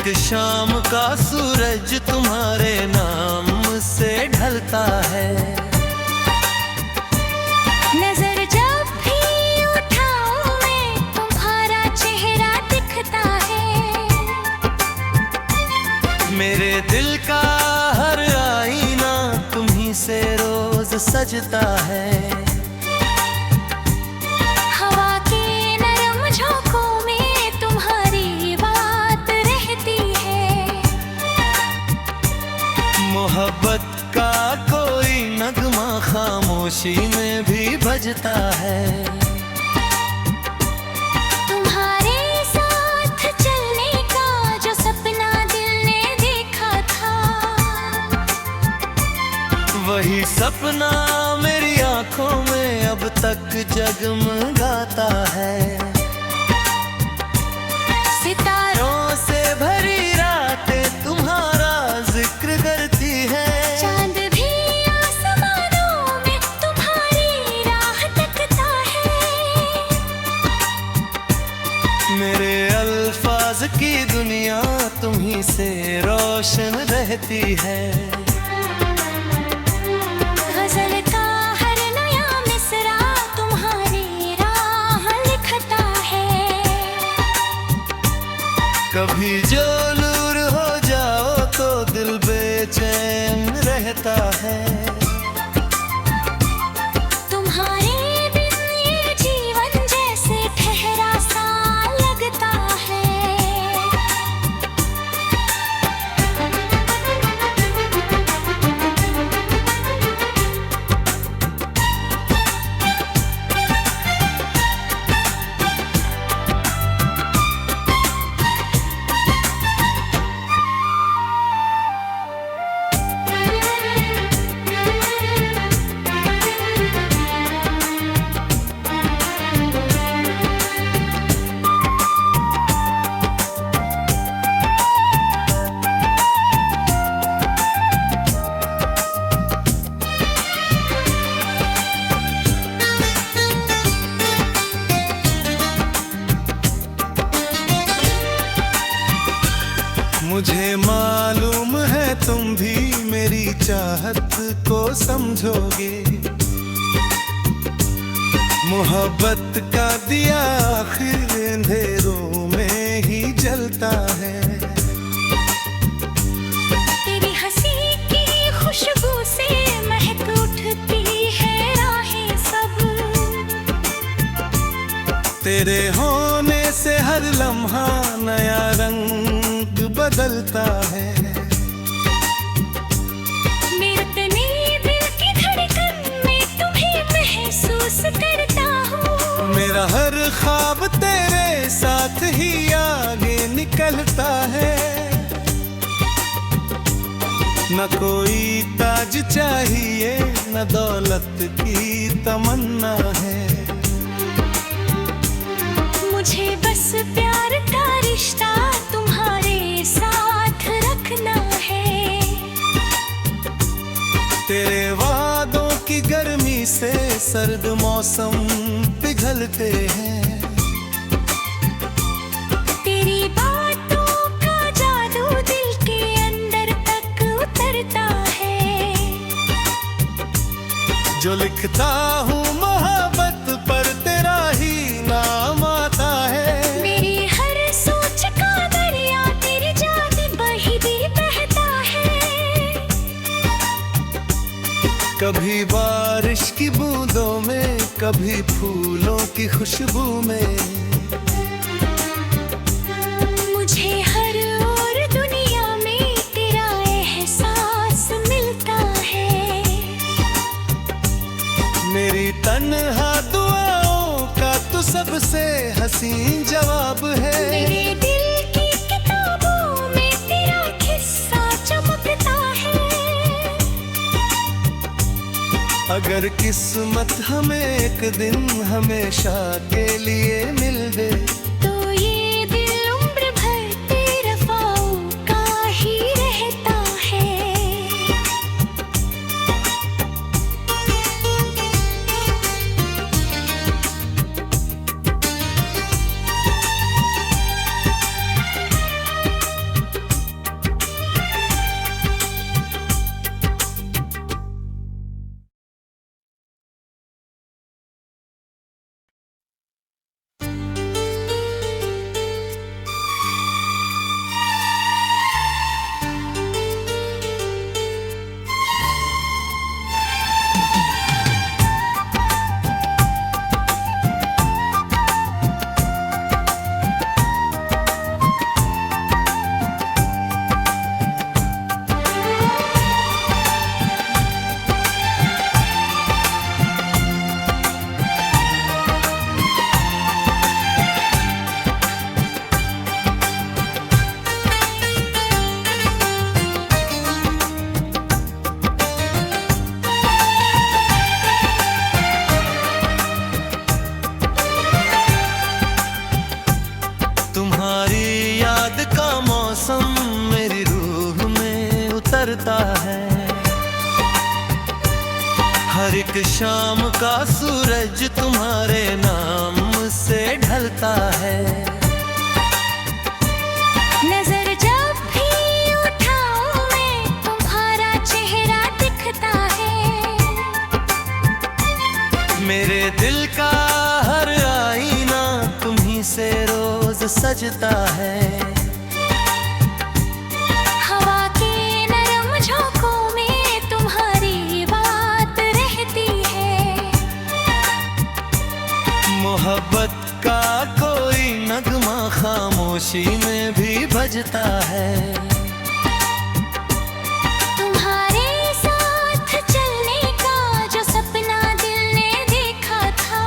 शाम का सूरज तुम्हारे नाम से ढलता है। नजर जब भी उठाऊं मैं तुम्हारा चेहरा दिखता है। मेरे दिल का हर आईना तुम्हीं से रोज सजता है। मोहब्बत का कोई नगमा खामोशी में भी बजता है। तुम्हारे साथ चलने का जो सपना दिल ने देखा था, वही सपना मेरी आंखों में अब तक जगमगाता है। सितारों से भरी रातें तुम्हारा जिक्र करती है। चांद भी आसमानों में तुम्हारी राह तकता है। मेरे अल्फाज की दुनिया तुम्हीं से रोशन रहती है। गजल का हर नया मिसरा तुम्हारी राह लिखता है। कभी जो दूर हो जाओ तो दिल बेचैन रहता है। तुम्हारे बिन ये जीवन जैसे ठहरा सा लगता है। मुझे मालूम है तुम भी मेरी चाहत को समझोगे। मोहब्बत का दिया आखिर अंधेरों में ही जलता है। तेरी हंसी की खुशबू से महक उठती है राहें सब। तेरे होने से हर लम्हा नया रंग बदलता है। मेरे तने दिल की धड़कन में तुम्हें महसूस करता हूँ। मेरा हर ख्वाब तेरे साथ ही आगे निकलता है। न कोई ताज चाहिए न दौलत की तमन्ना है। मुझे बस प्यार का रिश्ता तुम्हारे साथ रखना है। तेरे वादों की गर्मी से सर्द मौसम पिघलते हैं। तेरी बातों का जादू दिल के अंदर तक उतरता है। जो लिखता हूँ मोहब्बत पर तेरा ही नाम आता है। मेरी हर सोच का दरिया तेरी जान बही भी बहता है। कभी बारिश की बूंदों में कभी फूलों की खुशबू में। मुझे हर और दुनिया में तेरा एहसास मिलता है। मेरी तन्हा दुआओं का तो सबसे हसीन जवाब है। मेरे दिल की किताबों में तेरा किस्सा चमकता है। अगर किस्मत हमें एक दिन हमेशा के लिए मिल दे, तो ये दिल उम्र भर तेरे वफाओं का ही रहता है। हर एक शाम का सूरज तुम्हारे नाम से ढलता है। नजर जब भी उठाऊं मैं तुम्हारा चेहरा दिखता है। मेरे दिल का हर आईना तुम्ही से रोज सजता है। हवा के नरम झोंकों में तुम्हारी बात रहती है। मोहब्बत का कोई नगमा खामोशी में भी बजता है। तुम्हारे साथ चलने का जो सपना दिल ने देखा था,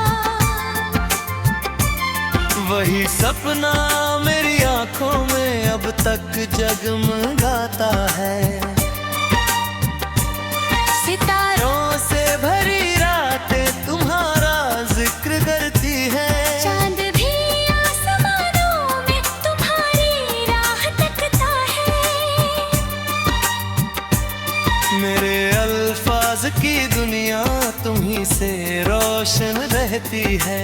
वही सपना मेरी आंखों में अब तक जगमगाता है। सितारों से भरी रातें तुम्हारा जिक्र करती है। चांद भी आसमानों में तुम्हारी राह तकता है। मेरे अल्फाज की दुनिया तुम्ही से रोशन रहती है।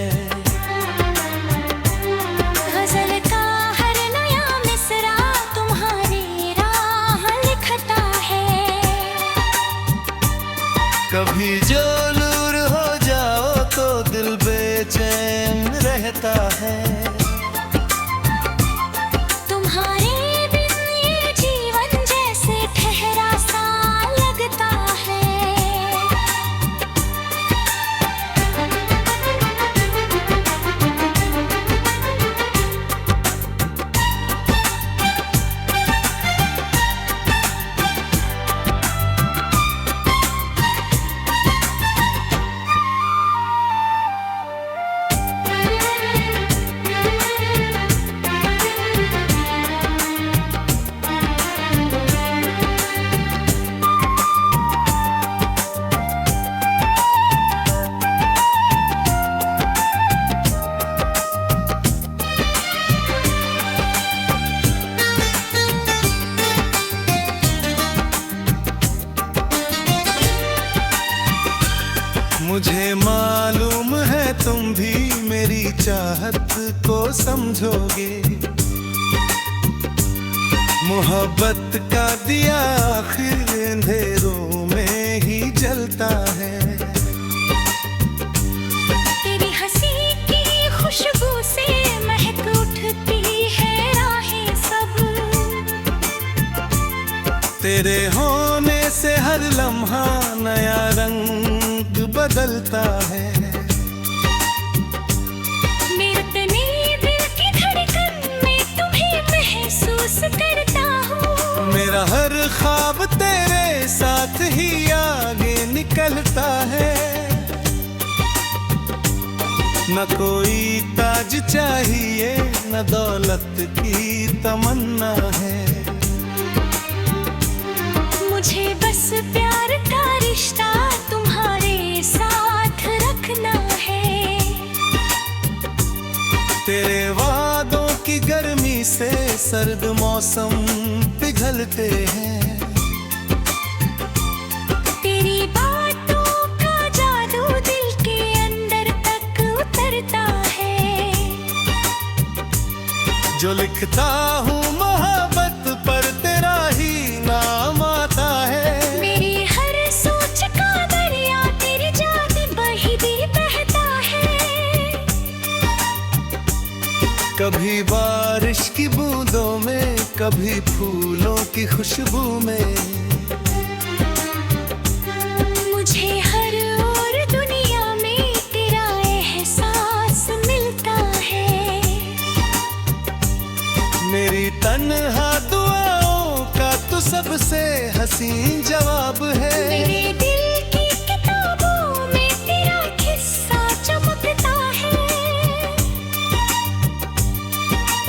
गजल का हर नया मिसरा तुम्हारी राह लिखता है। कभी जो दूर हो जाओ तो दिल बेचैन रहता है। तुम्हारे बिन ये जीवन जैसे ठहरा सा लगता है। मुझे मालूम है तुम भी मेरी चाहत को समझोगे। मोहब्बत का दिया आखिर अंधेरों में ही जलता है। तेरी हंसी की खुशबू से महक उठती है राहें सब। तेरे होने से हर लम्हा नया रंग बदलता है। मेरे तने दिल की धड़कन में तुम्हें महसूस करता हूँ। मेरा हर ख्वाब तेरे साथ ही आगे निकलता है। न कोई ताज चाहिए न दौलत की तमन्ना है। मुझे बस प्यार का रिश्ता तुम्हारे साथ रखना है। तेरे वादों की गर्मी से सर्द मौसम पिघलते हैं। तेरी बातों का जादू दिल के अंदर तक उतरता है। जो लिखता हूँ मोहब्बत पर तेरा ही नाम आता है। मेरी हर सोच का दरिया तेरी जात बही भी बहता है। कभी बारिश की बूंदों में कभी फूलों की खुशबू में। मुझे हर और दुनिया में तेरा एहसास मिलता है। मेरी तन्हा दुआओं का तो सबसे हसीन जवाब है। मेरे दिल की किताबों में तेरा किस्सा चमकता है।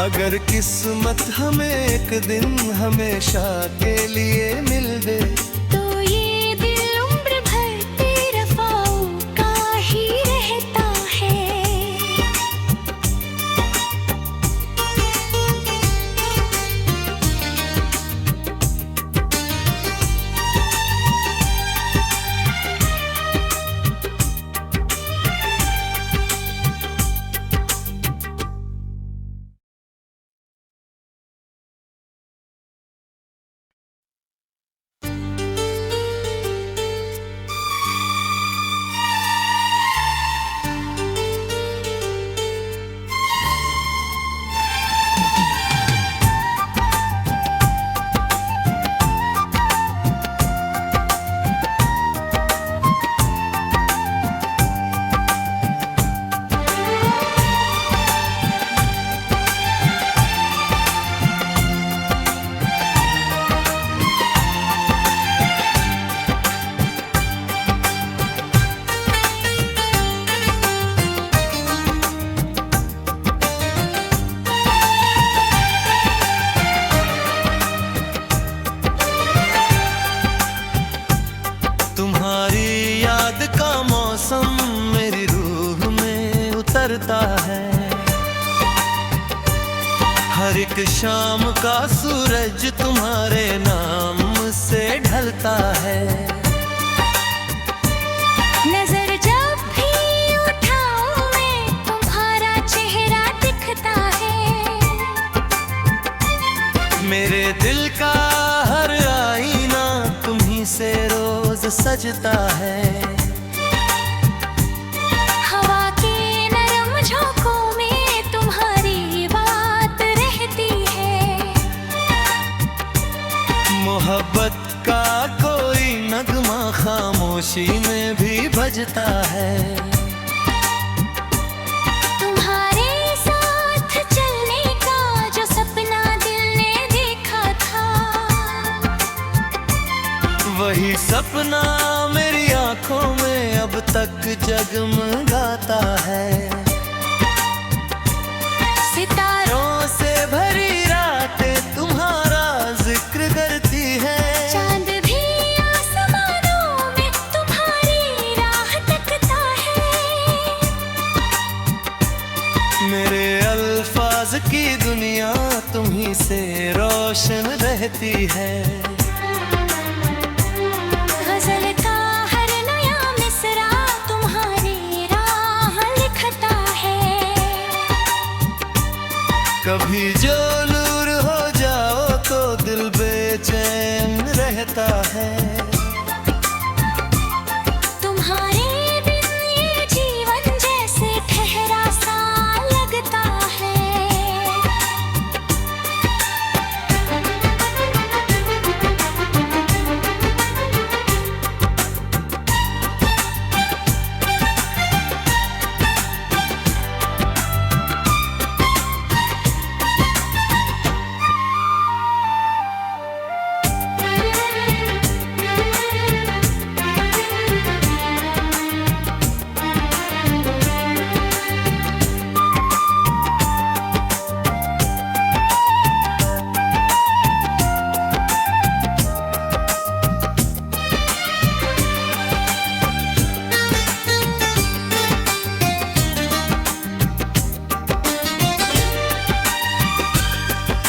अगर किस्मत हमें एक दिन हमेशा के लिए मिल दे, तो ये दिल उम्र भर तेरे वफाओं का ही रहता है। करता है। हर एक शाम का सूरज तुम्हारे नाम से ढलता है। नजर जब भी उठाऊं मैं तुम्हारा चेहरा दिखता है। मेरे दिल का हर आईना तुम्ही से रोज सजता है। हवा के नरम झोंकों में तुम्हारी बात रहती है। मोहब्बत का कोई नगमा खामोशी में भी बजता है। तुम्हारे साथ चलने का जो सपना दिल ने देखा था, वही सपना मेरी आंखों में अब तक जगमगाता है। सितारों से भरी रातें तुम्हारा जिक्र करती है। चांद भी आसमानों में तुम्हारी राह तकता है। मेरे अल्फाज की दुनिया तुम्ही से रोशन रहती है। गजल का हर नया मिसरा तुम्हारी राह लिखता है। कभी जो नूर हो जाओ तो दिल बेचैन रहता है। तुम्हारे बिन ये जीवन जैसे ठहरा सा लगता है।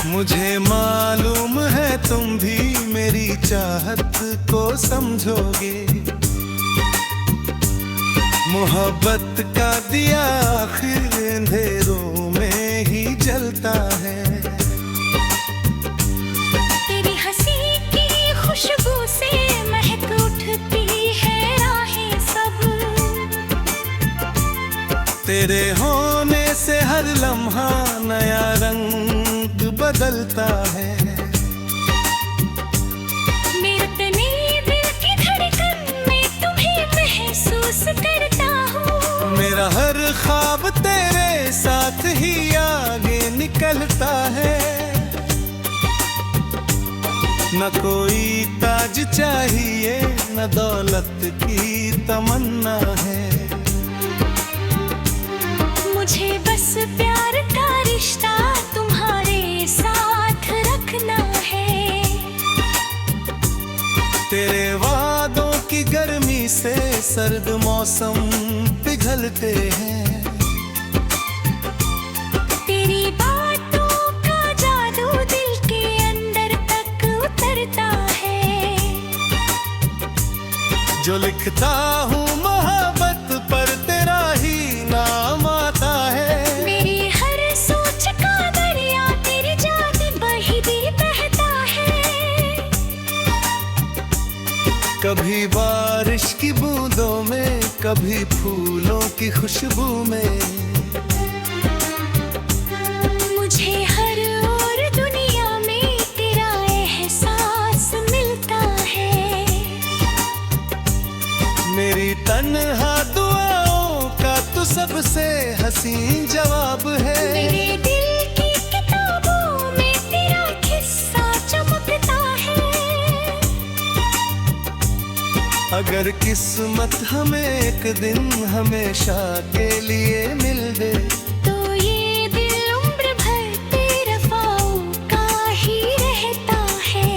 मुझे मालूम है तुम भी मेरी चाहत को समझोगे। मोहब्बत का दिया आखिर अंधेरों में ही जलता है। तेरी हंसी की खुशबू से महक उठती है राहें सब। तेरे होने से हर लम्हा नया रंग बदलता है। मेरे तने दिल की धड़कन में तुम्हें महसूस करता हूँ। मेरा हर ख्वाब तेरे साथ ही आगे निकलता है। न कोई ताज चाहिए न दौलत की तमन्ना है। मुझे बस प्यार का रिश्ता तुम्हारे साथ रखना है। तेरे वादों की गर्मी से सर्द मौसम पिघलते हैं। तेरी बातों का जादू दिल के अंदर तक उतरता है। जो लिखता हूँ मोहब्बत पर तेरा ही नाम आता है। मेरी हर सोच का दरिया तेरी याद बही भी बहता है। कभी बारिश की बूंदों में कभी फूलों की खुशबू में। मुझे हर और दुनिया में तेरा एहसास मिलता है। मेरी तन्हा दुआओं का तू सबसे हसीन जवाब है। मेरे दिल की किताबों में तेरा किस्सा चमकता है। अगर किस्मत हमें एक दिन हमेशा के लिए मिल दे, तो ये दिल उम्र भर बेवफाओं का ही रहता है।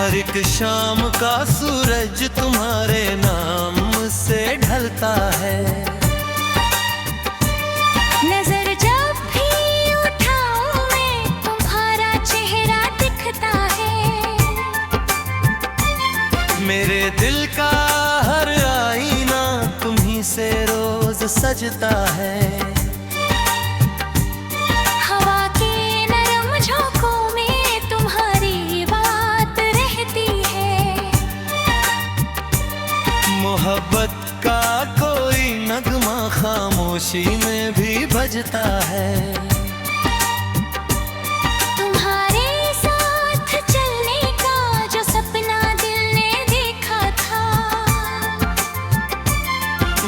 हर एक शाम का सूरज तुम्हारे नाम से ढलता है। नजर जब भी उठाऊं मैं तुम्हारा चेहरा दिखता है। मेरे दिल का हर आईना तुम्ही से रोज सजता है। हवा के नरम झोंकों में तुम्हारी बात रहती है। मोहब्बत का कोई नगमा खामोशी में भी बजता है। तुम्हारे साथ चलने का जो सपना दिल ने देखा था,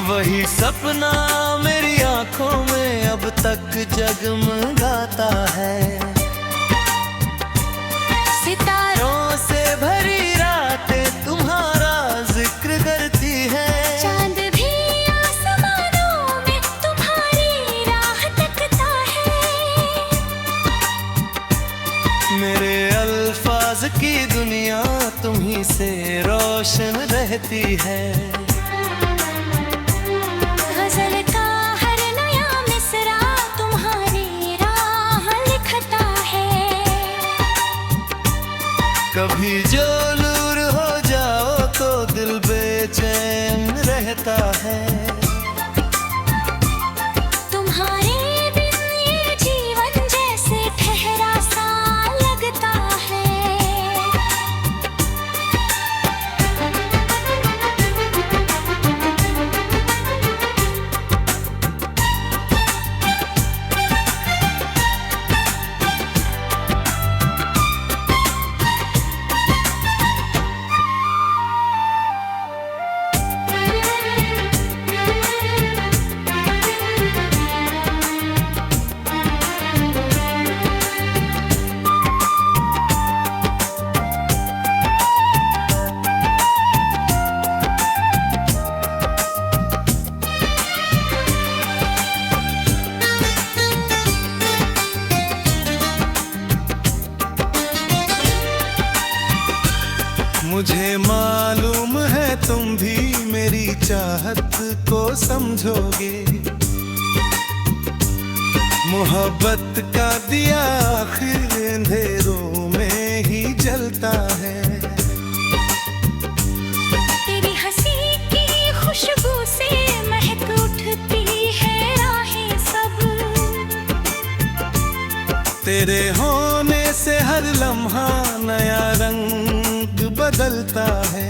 वही सपना मेरी आंखों में अब तक जगमगाता है। सितारों से भरी रातें तुम्हारा जिक्र करती है। चांद भी आसमानों में तुम्हारी राह तकता है। मेरे अल्फाज की दुनिया तुम्ही से रोशन रहती है। गजल का हर नया मिसरा तुम्हारी राह लिखता है। कभी जो दूर हो जाओ तो दिल बेचैन रहता है। तुम्हारे बिन ये जीवन जैसे ठहरा सा लगता है। मुझे मालूम है तुम भी मेरी चाहत को समझोगे। मोहब्बत का दिया आखिर अंधेरों में ही जलता है। तेरी हंसी की खुशबू से महक उठती है राहें सब। तेरे होने से हर लम्हा नया रंग बदलता है।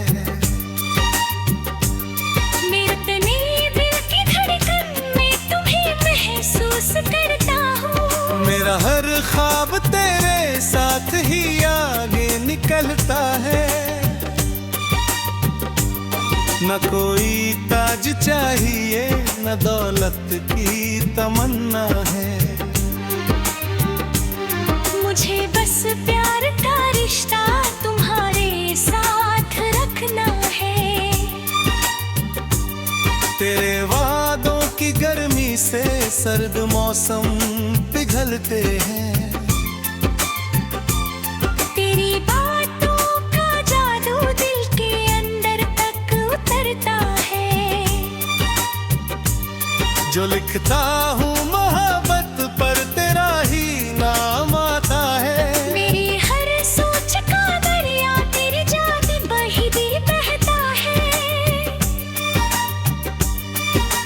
मेरे तने दिल की धड़कन में तुम्हें महसूस करता हूँ। मेरा हर ख्वाब तेरे साथ ही आगे निकलता है। न कोई ताज चाहिए न दौलत की तमन्ना है। मुझे बस प्यार का रिश्ता तुम्हारे साथ रखना है। तेरे वादों की गर्मी से सर्द मौसम पिघलते हैं। तेरी बातों का जादू दिल के अंदर तक उतरता है। जो लिखता हूँ मोहब्बत पर तेरा ही नाम आता है। मेरी हर सोच का दरिया तेरी जात बही दी बहता है।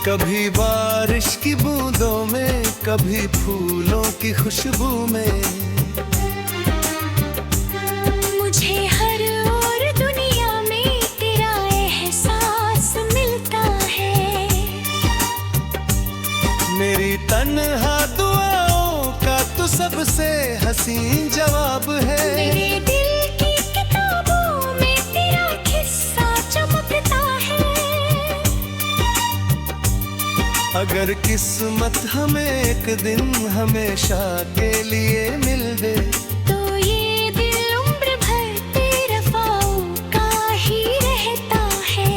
कभी बारिश की बूंदों में कभी फूलों की खुशबू में। मुझे हर और दुनिया में तेरा एहसास मिलता है। मेरी तन्हा दुआओं का तो सबसे हसीन जवाब है। मेरे दिल की किताबों में तेरा किस्सा चमकता है। अगर किस्मत हमें एक दिन हमेशा के लिए मिल दे, तो ये दिल उम्र भर तेरे वफाओं का ही रहता है।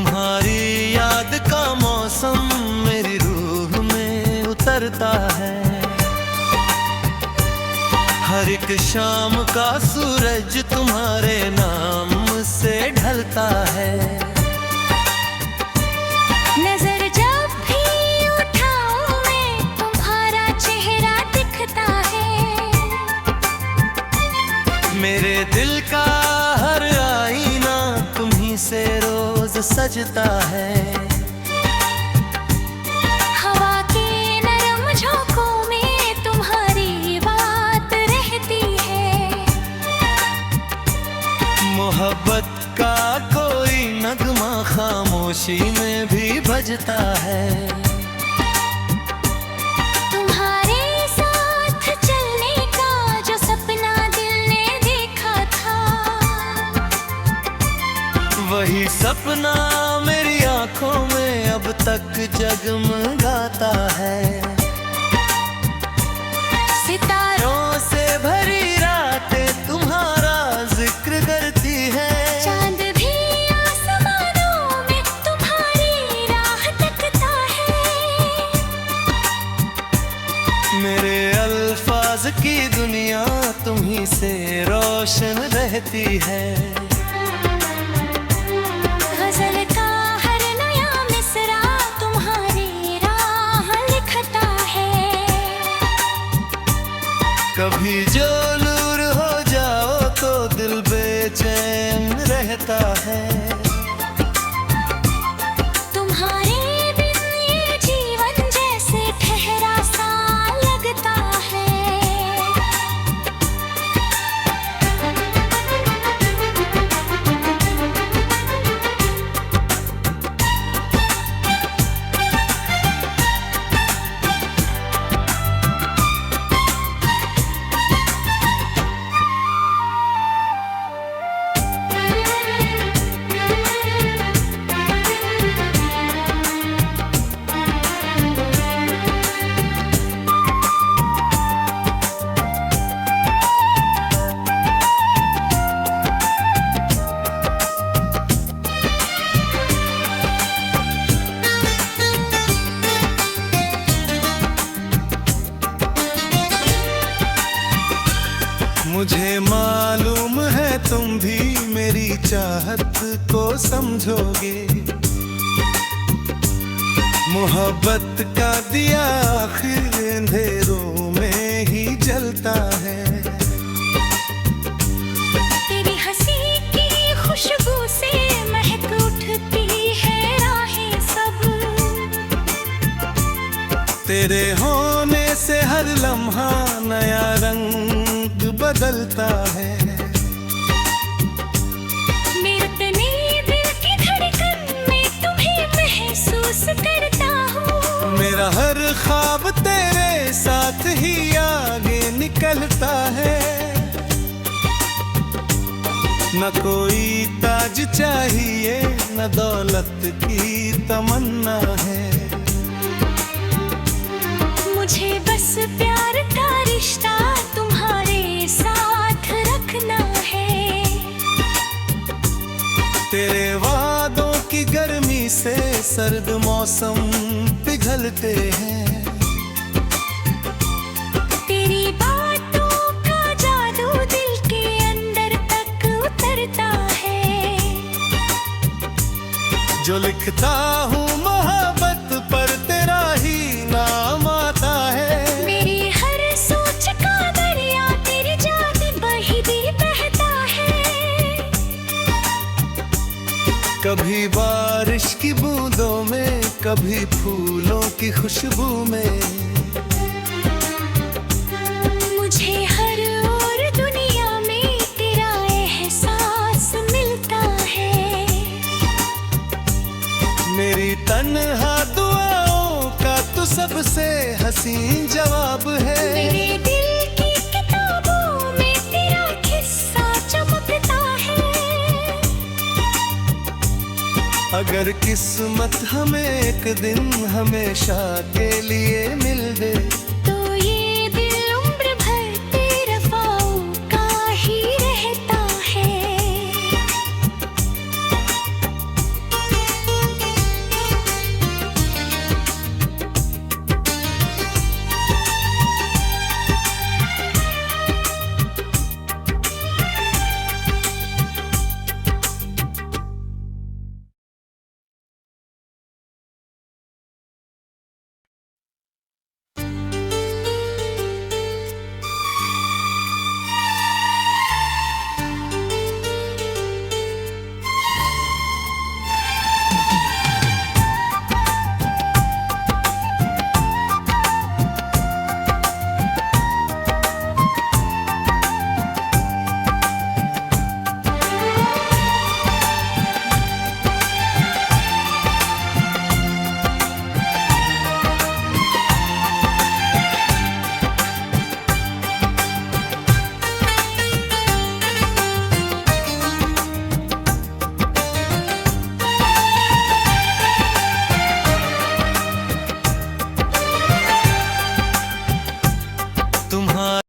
तुम्हारी याद का मौसम मेरी रूह में उतरता है। हर एक शाम का सूरज तुम्हारे नाम से ढलता है। नजर जब भी उठाऊं मैं तुम्हारा चेहरा दिखता है। मेरे दिल का हर आईना तुम्हीं से रोज सजता है। हवा के नरम झोंकों में तुम्हारी बात रहती है। मोहब्बत का कोई नगमा खामोशी में भी बजता है। तुम्हारे साथ चलने का जो सपना दिल ने देखा था, वही सपना मेरी आंखों में अब तक जगमगाता है। सितारों से भरी रातें तुम्हारा जिक्र करती है। चांद भी आसमानों में तुम्हारी राह तकता है। मेरे अल्फाज की दुनिया तुम्हीं से रोशन रहती है। गजल का हर नया मिसरा तुम्हारी राह लिखता है। कभी जो दूर हो जाओ तो दिल बेचैन रहता है। तुम्हारे बिन ये जीवन जैसे ठहरा सा लगता है। मुझे मालूम है तुम भी मेरी चाहत को समझोगे। मोहब्बत का दिया आखिर अंधेरों में ही जलता है। तेरी हंसी की खुशबू से महक उठती है राहें सब। तेरे होने से हर लम्हा नया रंग बदलता है। मेरे तने दिल की धड़कन में तुम्हें महसूस करता हूँ। मेरा हर ख्वाब तेरे साथ ही आगे निकलता है। न कोई ताज चाहिए न दौलत की तमन्ना है। मुझे बस प्यार का रिश्ता तुम्हारे साथ रखना है। तेरे वादों की गर्मी से सर्द मौसम पिघलते हैं। तेरी बातों का जादू दिल के अंदर तक उतरता है। जो लिखता हूँ मोहब्बत पर तेरा ही नाम आता है। मेरी हर सोच का दरिया तेरी याद बही भी बहता है। कभी बारिश की बूंदों में कभी फूलों की खुशबू में। मुझे हर और दुनिया में तेरा एहसास मिलता है। मेरी तन्हा दुआओं का तो सबसे हसीन जवाब है। मेरे दिल की किताबों में तेरा किस्सा चमकता है। अगर किस्मत हमें एक दिन हमेशा के लिए मिल दे